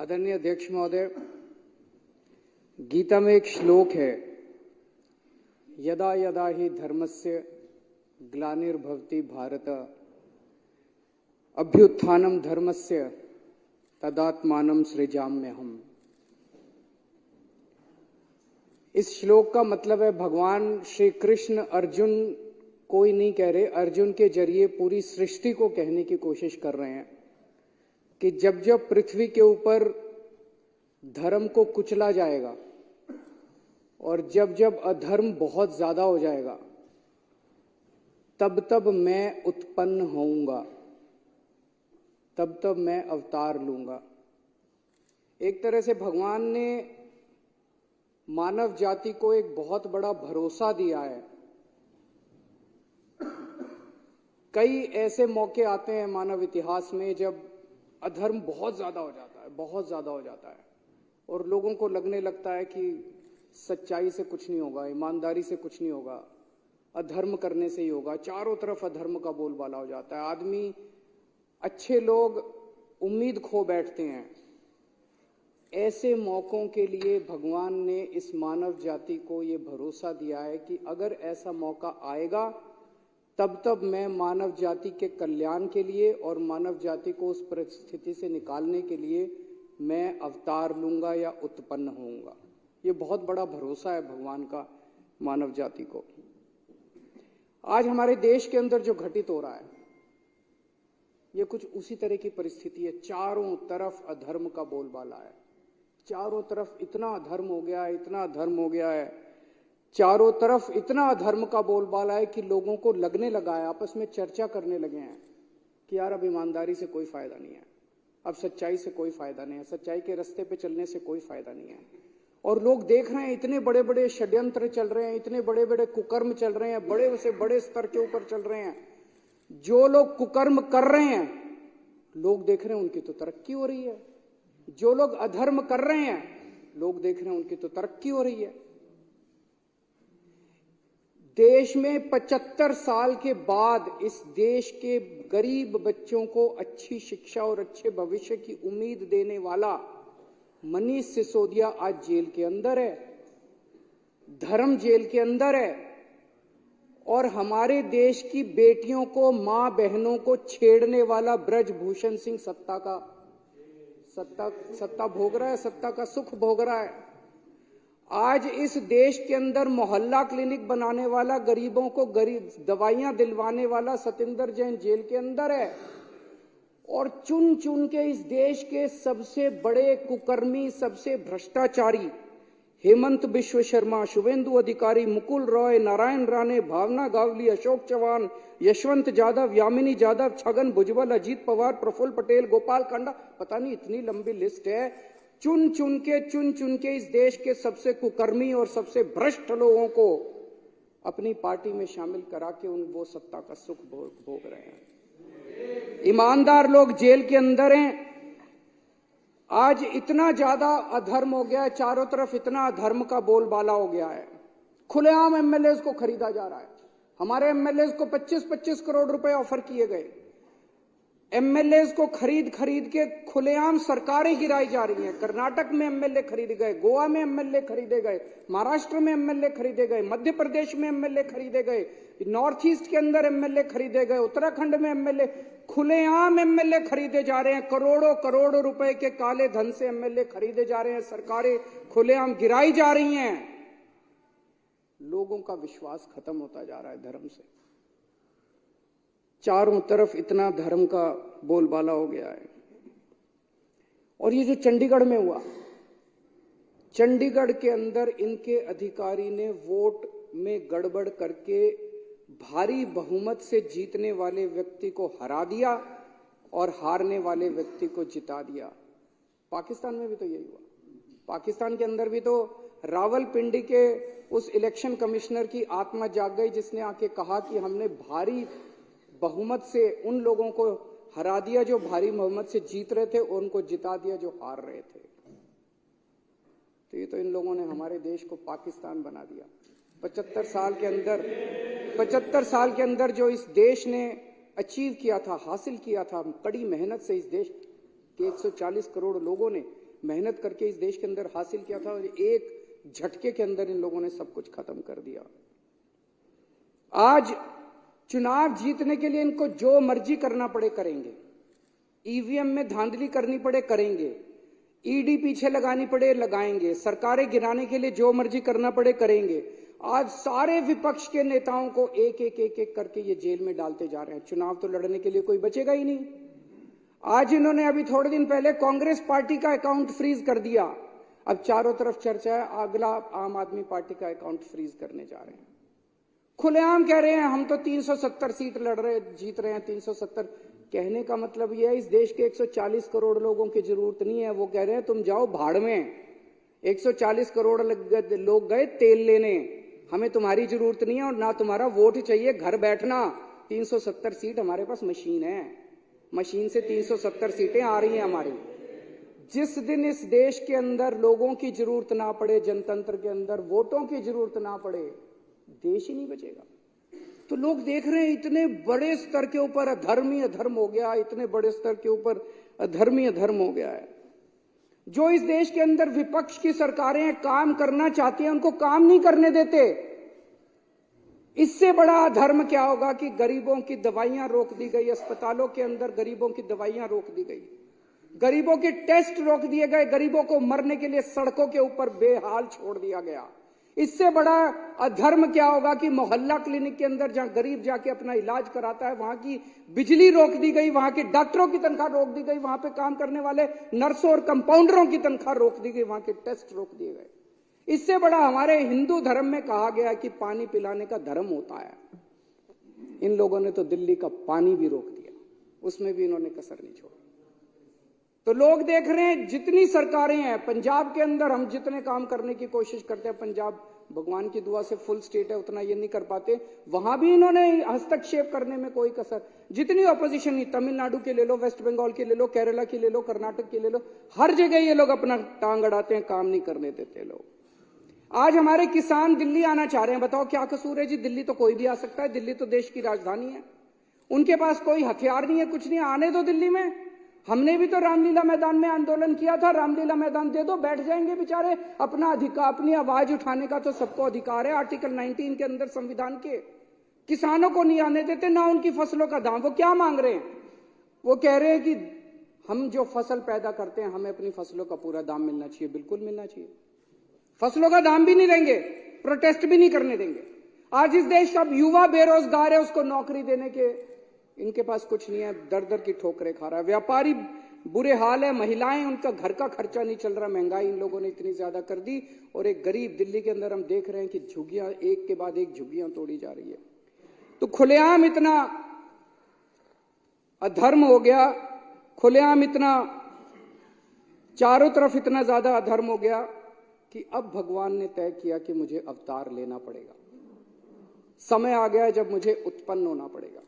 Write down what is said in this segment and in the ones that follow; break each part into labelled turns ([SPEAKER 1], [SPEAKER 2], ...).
[SPEAKER 1] आदरणीय अध्यक्ष महोदय, गीता में एक श्लोक है, यदा यदा हि धर्मस्य ग्लानिर्भवति भारत अभ्युत्थानं धर्मस्य तदात्मानं सृजाम्यहम्। इस श्लोक का मतलब है भगवान श्री कृष्ण अर्जुन कोई नहीं कह रहे, अर्जुन के जरिए पूरी सृष्टि को कहने की कोशिश कर रहे हैं कि जब जब पृथ्वी के ऊपर धर्म को कुचला जाएगा और जब जब अधर्म बहुत ज्यादा हो जाएगा, तब तब मैं उत्पन्न होऊंगा, तब तब मैं अवतार लूंगा। एक तरह से भगवान ने मानव जाति को एक बहुत बड़ा भरोसा दिया है। कई ऐसे मौके आते हैं मानव इतिहास में जब अधर्म बहुत ज्यादा हो जाता है, बहुत ज्यादा हो जाता है और लोगों को लगने लगता है कि सच्चाई से कुछ नहीं होगा, ईमानदारी से कुछ नहीं होगा, अधर्म करने से ही होगा। चारों तरफ अधर्म का बोलबाला हो जाता है, आदमी, अच्छे लोग उम्मीद खो बैठते हैं। ऐसे मौकों के लिए भगवान ने इस मानव जाति को ये भरोसा दिया है कि अगर ऐसा मौका आएगा तब तब मैं मानव जाति के कल्याण के लिए और मानव जाति को उस परिस्थिति से निकालने के लिए मैं अवतार लूंगा या उत्पन्न होऊंगा। ये बहुत बड़ा भरोसा है भगवान का मानव जाति को। आज हमारे देश के अंदर जो घटित हो रहा है, ये कुछ उसी तरह की परिस्थिति है। चारों तरफ अधर्म का बोलबाला है, चारों तरफ इतना अधर्म हो गया है, इतना अधर्म हो गया है, चारों तरफ इतना अधर्म का बोलबाला है कि लोगों को लगने लगा है, आपस में चर्चा करने लगे हैं कि यार अब ईमानदारी से कोई फायदा नहीं है, अब सच्चाई से कोई फायदा नहीं है, सच्चाई के रास्ते पे चलने से कोई फायदा नहीं है। और लोग देख रहे हैं इतने बड़े बड़े षड्यंत्र चल रहे हैं, इतने बड़े बड़े कुकर्म चल रहे हैं, बड़े से बड़े स्तर के ऊपर चल रहे हैं। जो लोग कुकर्म कर रहे हैं, लोग देख रहे हैं उनकी तो तरक्की हो रही है। जो लोग अधर्म कर रहे हैं, लोग देख रहे हैं उनकी तो तरक्की हो रही है। देश में 75 साल के बाद इस देश के गरीब बच्चों को अच्छी शिक्षा और अच्छे भविष्य की उम्मीद देने वाला मनीष सिसोदिया आज जेल के अंदर है, धर्म जेल के अंदर है। और हमारे देश की बेटियों को, मां बहनों को छेड़ने वाला ब्रजभूषण सिंह सत्ता भोग रहा है, सत्ता का सुख भोग रहा है। आज इस देश के अंदर मोहल्ला क्लिनिक बनाने वाला, गरीबों को गरीब दवाइयां दिलवाने वाला सतिंदर जैन जेल के अंदर है। और चुन चुन के इस देश के सबसे बड़े कुकर्मी, सबसे भ्रष्टाचारी हेमंत बिश्व शर्मा, शुभेंदु अधिकारी, मुकुल रॉय, नारायण राणे, भावना गावली, अशोक चौहान, यशवंत यादव, यामिनी यादव, छगन भुजबल, अजीत पवार, प्रफुल्ल पटेल, गोपाल कांडा, पता नहीं इतनी लंबी लिस्ट है। चुन चुन के इस देश के सबसे कुकर्मी और सबसे भ्रष्ट लोगों को अपनी पार्टी में शामिल करा के वो सत्ता का सुख भोग रहे हैं। ईमानदार लोग जेल के अंदर हैं। आज इतना ज्यादा अधर्म हो गया है, चारों तरफ इतना अधर्म का बोलबाला हो गया है, खुलेआम एमएलएज को खरीदा जा रहा है। हमारे एमएलएज को 25-25 करोड़ रुपए ऑफर किए गए। एमएलएज को खरीद के खुलेआम सरकारें गिराई जा रही हैं। कर्नाटक में एमएलए खरीदे गए, गोवा में एमएलए खरीदे गए, महाराष्ट्र में एमएलए खरीदे गए, मध्य प्रदेश में एमएलए खरीदे गए, नॉर्थ ईस्ट के अंदर एमएलए खरीदे गए, उत्तराखंड में एमएलए, खुलेआम एमएलए खरीदे जा रहे हैं। करोड़ों करोड़ रुपए के काले धन से एमएलए खरीदे जा रहे हैं, सरकारें खुलेआम गिराई जा रही हैं। लोगों का विश्वास खत्म होता जा रहा है धर्म से। चारों तरफ इतना धर्म का बोलबाला हो गया है। और ये जो चंडीगढ़ में हुआ, चंडीगढ़ के अंदर इनके अधिकारी ने वोट में गड़बड़ करके भारी बहुमत से जीतने वाले व्यक्ति को हरा दिया और हारने वाले व्यक्ति को जिता दिया। पाकिस्तान में भी तो यही हुआ। पाकिस्तान के अंदर भी तो रावलपिंडी के उस इलेक्शन कमिश्नर की आत्मा जाग गई जिसने आके कहा कि हमने भारी बहुमत से उन लोगों को हरा दिया जो भारी बहुमत से जीत रहे थे, और उनको जिता दिया जो हार रहे थे। तो ये तो इन लोगों ने हमारे देश को पाकिस्तान बना दिया। 75 साल के अंदर जो इस देश ने अचीव किया था, हासिल किया था, कड़ी मेहनत से इस देश के 140 करोड़ लोगों ने मेहनत करके इस देश के अंदर हासिल किया था, और एक झटके के अंदर इन लोगों ने सब कुछ खत्म कर दिया। आज चुनाव जीतने के लिए इनको जो मर्जी करना पड़े करेंगे, ईवीएम में धांधली करनी पड़े करेंगे, ईडी पीछे लगानी पड़े लगाएंगे, सरकारें गिराने के लिए जो मर्जी करना पड़े करेंगे। आज सारे विपक्ष के नेताओं को एक एक एक एक करके ये जेल में डालते जा रहे हैं। चुनाव तो लड़ने के लिए कोई बचेगा ही नहीं। आज इन्होंने अभी थोड़े दिन पहले कांग्रेस पार्टी का अकाउंट फ्रीज कर दिया। अब चारों तरफ चर्चा है अगला आम आदमी पार्टी का अकाउंट फ्रीज करने जा रहे हैं। खुलेआम कह रहे हैं हम तो 370 सीट लड़ रहे जीत रहे हैं। 370 कहने का मतलब यह है इस देश के 140 करोड़ लोगों की जरूरत नहीं है। वो कह रहे हैं तुम जाओ भाड़ में, 140 करोड़ लोग गए तेल लेने, हमें तुम्हारी जरूरत नहीं है और ना तुम्हारा वोट चाहिए, घर बैठना। 370 सीट हमारे पास मशीन है, मशीन से 370 सीटें आ रही हैं हमारी। जिस दिन इस देश के अंदर लोगों की जरूरत ना पड़े, जनतंत्र के अंदर वोटों की जरूरत ना पड़े, देश ही नहीं बचेगा। तो लोग देख रहे हैं इतने बड़े स्तर के ऊपर अधर्म ही अधर्म हो गया, इतने बड़े स्तर के ऊपर अधर्म ही अधर्म हो गया है। जो इस देश के अंदर विपक्ष की सरकारें काम करना चाहती हैं उनको काम नहीं करने देते। इससे बड़ा अधर्म क्या होगा कि गरीबों की दवाइयां रोक दी गई, अस्पतालों के अंदर गरीबों की दवाइयां रोक दी गई, गरीबों के टेस्ट रोक दिए गए, गरीबों को मरने के लिए सड़कों के ऊपर बेहाल छोड़ दिया गया। इससे बड़ा अधर्म क्या होगा कि मोहल्ला क्लिनिक के अंदर जहां गरीब जाके अपना इलाज कराता है वहां की बिजली रोक दी गई, वहां के डॉक्टरों की तनख्वाह रोक दी गई, वहां पे काम करने वाले नर्सों और कंपाउंडरों की तनख्वाह रोक दी गई, वहां के टेस्ट रोक दिए गए। इससे बड़ा हमारे हिंदू धर्म में कहा गया कि पानी पिलाने का धर्म होता है। इन लोगों ने तो दिल्ली का पानी भी रोक दिया, उसमें भी इन्होंने कसर नहीं छोड़ी। तो लोग देख रहे हैं जितनी सरकारें हैं पंजाब के अंदर, हम जितने काम करने की कोशिश करते हैं, पंजाब भगवान की दुआ से फुल स्टेट है, उतना ये नहीं कर पाते, वहां भी इन्होंने हस्तक्षेप करने में कोई कसर। जितनी ऑपोजिशन नहीं, तमिलनाडु के ले लो, वेस्ट बंगाल के ले लो, केरला की ले लो, कर्नाटक की ले लो, हर जगह ये लोग अपना टांग अड़ाते हैं, काम नहीं करने देते लोग। आज हमारे किसान दिल्ली आना चाह रहे हैं, बताओ क्या कसूर है जी? दिल्ली तो कोई भी आ सकता है, दिल्ली तो देश की राजधानी है, उनके पास कोई हथियार नहीं है, कुछ नहीं, आने दो दिल्ली में। हमने भी तो रामलीला मैदान में आंदोलन किया था, रामलीला मैदान दे दो, बैठ जाएंगे बेचारे। अपना अधिकार, अपनी आवाज उठाने का तो सबको अधिकार है, आर्टिकल 19 के अंदर संविधान के। किसानों को नहीं आने देते, ना उनकी फसलों का दाम। वो क्या मांग रहे हैं? वो कह रहे हैं कि हम जो फसल पैदा करते हैं हमें अपनी फसलों का पूरा दाम मिलना चाहिए। बिल्कुल मिलना चाहिए, फसलों का दाम भी नहीं देंगे, प्रोटेस्ट भी नहीं करने देंगे। आज इस देश का युवा बेरोजगार है, उसको नौकरी देने के इनके पास कुछ नहीं है, दर दर की ठोकरें खा रहा है। व्यापारी बुरे हाल है, महिलाएं, उनका घर का खर्चा नहीं चल रहा, महंगाई इन लोगों ने इतनी ज्यादा कर दी। और एक गरीब दिल्ली के अंदर हम देख रहे हैं कि झुग्गियां एक के बाद एक झुग्गियां तोड़ी जा रही है। तो खुलेआम इतना अधर्म हो गया, खुलेआम इतना चारों तरफ इतना ज्यादा अधर्म हो गया कि अब भगवान ने तय किया कि मुझे अवतार लेना पड़ेगा। समय आ गया जब मुझे उत्पन्न होना पड़ेगा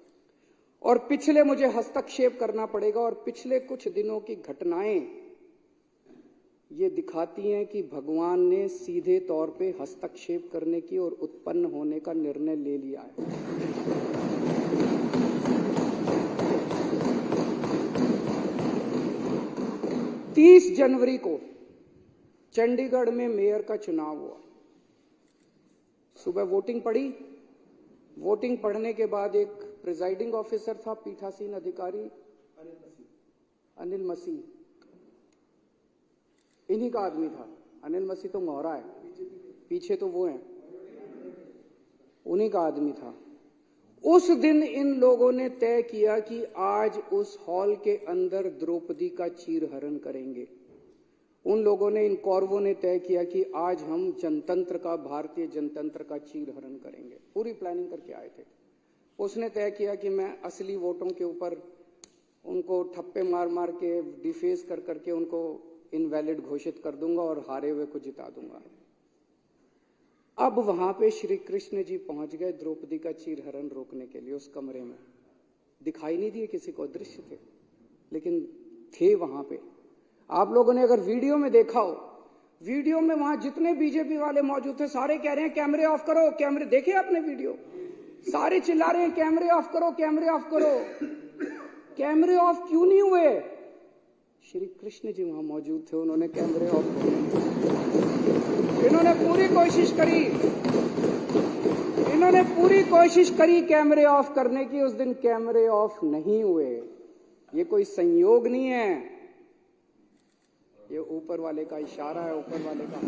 [SPEAKER 1] और पिछले मुझे हस्तक्षेप करना पड़ेगा। और पिछले कुछ दिनों की घटनाएं ये दिखाती हैं कि भगवान ने सीधे तौर पे हस्तक्षेप करने की और उत्पन्न होने का निर्णय ले लिया है। 30 जनवरी को चंडीगढ़ में मेयर का चुनाव हुआ। सुबह वोटिंग पड़ी, वोटिंग पढ़ने के बाद एक प्रिजाइडिंग ऑफिसर था, पीठासीन अधिकारी अनिल मसीह, इन्हीं का आदमी था। अनिल मसीह तो मोहरा है, पीछे तो वो हैं, उन्हीं का आदमी था। उस दिन इन लोगों ने तय किया कि आज उस हॉल के अंदर द्रौपदी का चीरहरण करेंगे। उन लोगों ने, इन कौरवों ने तय किया कि आज हम जनतंत्र का, भारतीय जनतंत्र का चीरहरण करेंगे। पूरी प्लानिंग करके आए थे। उसने तय किया कि मैं असली वोटों के ऊपर उनको ठप्पे मार मार के, डिफेस कर करके उनको इनवैलिड घोषित कर दूंगा और हारे हुए को जिता दूंगा। अब वहां पे श्री कृष्ण जी पहुंच गए द्रौपदी का चीरहरण रोकने के लिए। उस कमरे में दिखाई नहीं दिए किसी को, दृश्य थे, लेकिन थे वहां पे। आप लोगों ने अगर वीडियो में देखा हो, वीडियो में वहां जितने बीजेपी वाले मौजूद थे सारे कह रहे हैं कैमरे ऑफ करो, कैमरे। देखे आपने वीडियो? सारे चिल्ला रहे हैं कैमरे ऑफ करो, कैमरे ऑफ करो। कैमरे ऑफ क्यों नहीं हुए? श्री कृष्ण जी वहां मौजूद थे, उन्होंने कैमरे ऑफ करने, इन्होंने पूरी कोशिश करी कैमरे ऑफ करने की। उस दिन कैमरे ऑफ नहीं हुए। ये कोई संयोग नहीं है, ये ऊपर वाले का इशारा है, ऊपर वाले का।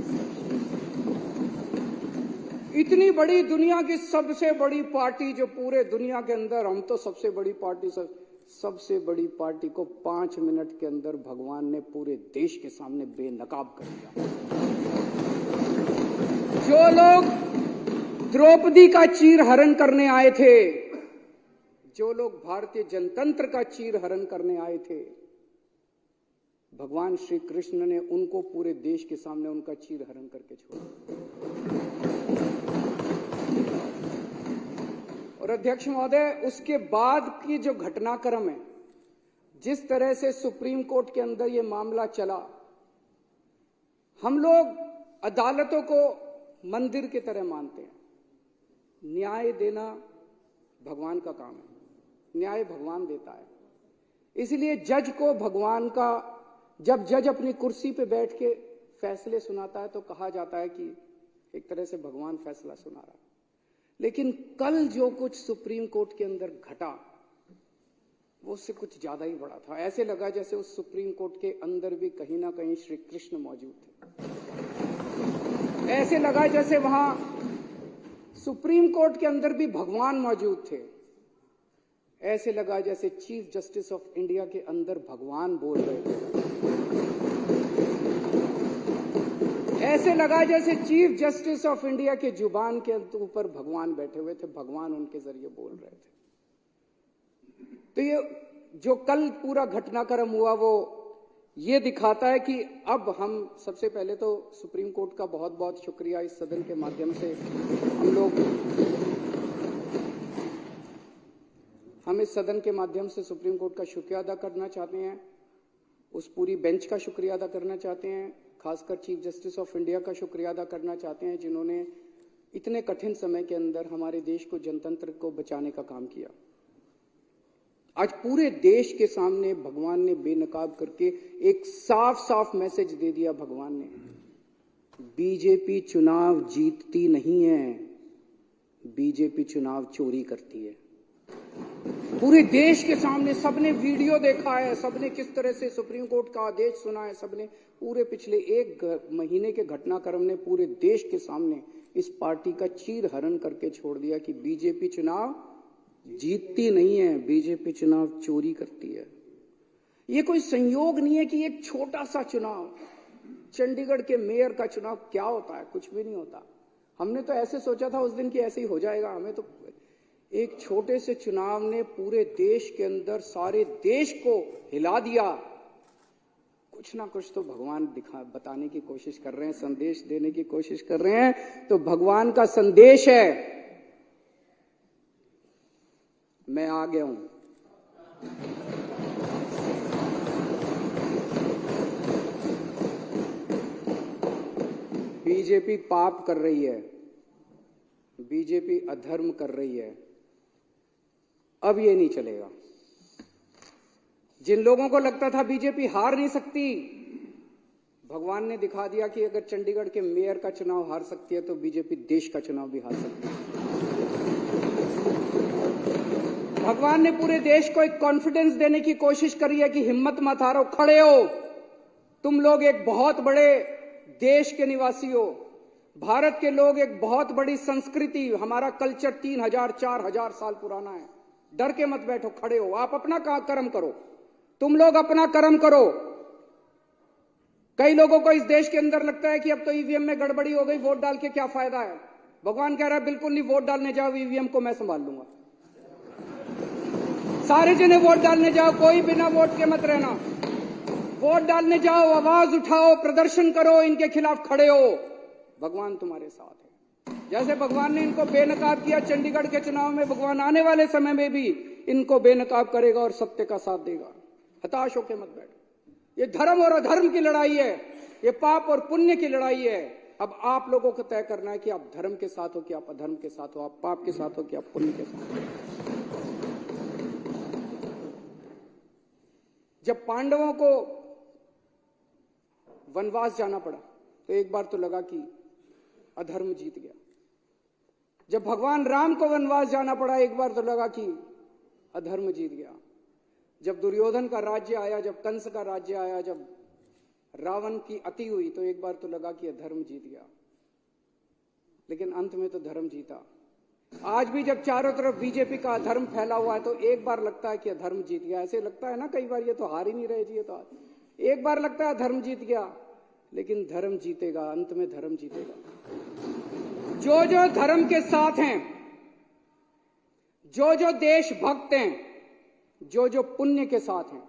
[SPEAKER 1] इतनी बड़ी दुनिया की सबसे बड़ी पार्टी जो पूरे दुनिया के अंदर, हम तो सबसे बड़ी पार्टी, सबसे बड़ी पार्टी को 5 मिनट के अंदर भगवान ने पूरे देश के सामने बेनकाब कर दिया। जो लोग द्रौपदी का चीरहरण करने आए थे, जो लोग भारतीय जनतंत्र का चीरहरण करने आए थे, भगवान श्री कृष्ण ने उनको पूरे देश के सामने उनका चीरहरण करके छोड़ा। और अध्यक्ष महोदय, उसके बाद की जो घटनाक्रम है, जिस तरह से सुप्रीम कोर्ट के अंदर ये मामला चला, हम लोग अदालतों को मंदिर की तरह मानते हैं। न्याय देना भगवान का काम है, न्याय भगवान देता है। इसलिए जज को भगवान का, जब जज अपनी कुर्सी पे बैठ के फैसले सुनाता है तो कहा जाता है कि एक तरह से भगवान फैसला सुना रहा है। लेकिन कल जो कुछ सुप्रीम कोर्ट के अंदर घटा, वो उससे कुछ ज्यादा ही बड़ा था। ऐसे लगा जैसे उस सुप्रीम कोर्ट के अंदर भी कहीं ना कहीं श्री कृष्ण मौजूद थे। ऐसे लगा जैसे वहां सुप्रीम कोर्ट के अंदर भी भगवान मौजूद थे। ऐसे लगा जैसे चीफ जस्टिस ऑफ इंडिया के अंदर भगवान बोल रहे थे। ऐसे लगा जैसे चीफ जस्टिस ऑफ इंडिया के जुबान के ऊपर भगवान बैठे हुए थे, भगवान उनके जरिए बोल रहे थे। तो ये जो कल पूरा घटनाक्रम हुआ, वो ये दिखाता है कि अब हम सबसे पहले तो सुप्रीम कोर्ट का बहुत बहुत शुक्रिया, इस सदन के माध्यम से हम इस सदन के माध्यम से सुप्रीम कोर्ट का शुक्रिया अदा करना चाहते हैं, उस पूरी बेंच का शुक्रिया अदा करना चाहते हैं, खासकर चीफ जस्टिस ऑफ इंडिया का शुक्रिया अदा करना चाहते हैं, जिन्होंने इतने कठिन समय के अंदर हमारे देश को, जनतंत्र को बचाने का काम किया। आज पूरे देश के सामने भगवान ने बेनकाब करके एक साफ साफ मैसेज दे दिया। भगवान ने, बीजेपी चुनाव जीतती नहीं है, बीजेपी चुनाव चोरी करती है। पूरे देश के सामने सबने वीडियो देखा है, सबने किस तरह से सुप्रीम कोर्ट का आदेश सुना है, सबने पूरे पिछले 1 महीने के घटनाक्रम ने पूरे देश के सामने इस पार्टी का चीरहरण करके छोड़ दिया कि बीजेपी चुनाव जीतती नहीं है, बीजेपी चुनाव चोरी करती है। ये कोई संयोग नहीं है कि एक छोटा सा चुनाव, चंडीगढ़ के मेयर का चुनाव क्या होता है, कुछ भी नहीं होता। हमने तो ऐसे सोचा था उस दिन कि ऐसे ही हो जाएगा। हमें तो एक छोटे से चुनाव ने पूरे देश के अंदर सारे देश को हिला दिया। कुछ ना कुछ तो भगवान बताने की कोशिश कर रहे हैं, संदेश देने की कोशिश कर रहे हैं। तो भगवान का संदेश है, मैं आ गया हूं। बीजेपी पाप कर रही है, बीजेपी अधर्म कर रही है, अब ये नहीं चलेगा। जिन लोगों को लगता था बीजेपी हार नहीं सकती, भगवान ने दिखा दिया कि अगर चंडीगढ़ के मेयर का चुनाव हार सकती है तो बीजेपी देश का चुनाव भी हार सकती है। भगवान ने पूरे देश को एक कॉन्फिडेंस देने की कोशिश करी है कि हिम्मत मत हारो, खड़े हो, तुम लोग एक बहुत बड़े देश के निवासी हो। भारत के लोग एक बहुत बड़ी संस्कृति, हमारा कल्चर 3000-4000 साल पुराना है। डर के मत बैठो, खड़े हो, आप अपना कर्म करो, तुम लोग अपना कर्म करो। कई लोगों को इस देश के अंदर लगता है कि अब तो ईवीएम में गड़बड़ी हो गई, वोट डाल के क्या फायदा है। भगवान कह रहा है बिल्कुल नहीं, वोट डालने जाओ, ईवीएम को मैं संभाल लूंगा। सारे जने वोट डालने जाओ, कोई बिना वोट के मत रहना। वोट डालने जाओ, आवाज उठाओ, प्रदर्शन करो, इनके खिलाफ खड़े हो, भगवान तुम्हारे साथ है। जैसे भगवान ने इनको बेनकाब किया चंडीगढ़ के चुनाव में, भगवान आने वाले समय में भी इनको बेनकाब करेगा और सत्य का साथ देगा। हताश होकर मत बैठो। ये धर्म और अधर्म की लड़ाई है, ये पाप और पुण्य की लड़ाई है। अब आप लोगों को तय करना है कि आप धर्म के साथ हो कि आप अधर्म के साथ हो, आप पाप के साथ हो कि आप पुण्य के साथ हो। जब पांडवों को वनवास जाना पड़ा तो एक बार तो लगा कि अधर्म जीत गया। जब भगवान राम को वनवास जाना पड़ा एक बार तो लगा कि अधर्म जीत गया। जब दुर्योधन का राज्य आया, जब कंस का राज्य आया, जब रावण की अति हुई तो एक बार तो लगा कि अधर्म जीत गया, लेकिन अंत में तो धर्म जीता। आज भी जब चारों तरफ बीजेपी का अधर्म फैला हुआ है तो एक बार लगता है कि अधर्म जीत गया। ऐसे लगता है ना कई बार, ये तो हार ही नहीं रहे जी, ये तो एक बार लगता है धर्म जीत गया, लेकिन धर्म जीतेगा, अंत में धर्म जीतेगा। जो जो धर्म के साथ हैं, जो जो देशभक्त हैं, जो जो पुण्य के साथ हैं,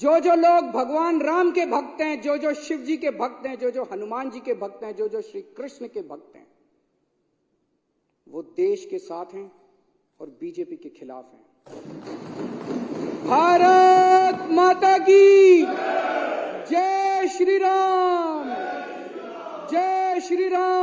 [SPEAKER 1] जो जो लोग भगवान राम के भक्त हैं, जो जो शिव जी के भक्त हैं, जो जो हनुमान जी के भक्त हैं, जो जो श्री कृष्ण के भक्त हैं, वो देश के साथ हैं और बीजेपी के खिलाफ हैं। भारत माता की जय श्री राम, जय श्री राम।